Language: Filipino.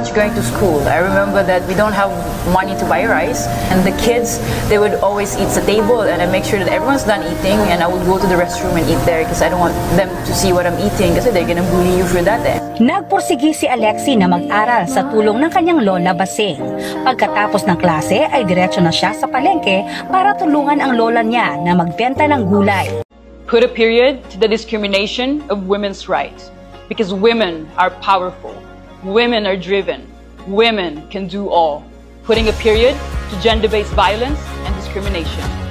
lunch going to school, I remember that we don't have money to buy rice, and the kids, they would always eat sa table, and I make sure that everyone's done eating, and I would go to the restroom and eat there because I don't want them to see what I'm eating kasi they're gonna bully you for that eh. Nagpursigi si Alexi na mag-aral sa tulong ng kanyang lola Basing. Pagkatapos ng klase ay diretso na siya sa palengke para tulungan ang lola niya na magbenta ng gulay. Put a period to the discrimination of women's rights because women are powerful. Women are driven. Women can do all. Putting a period to gender-based violence and discrimination.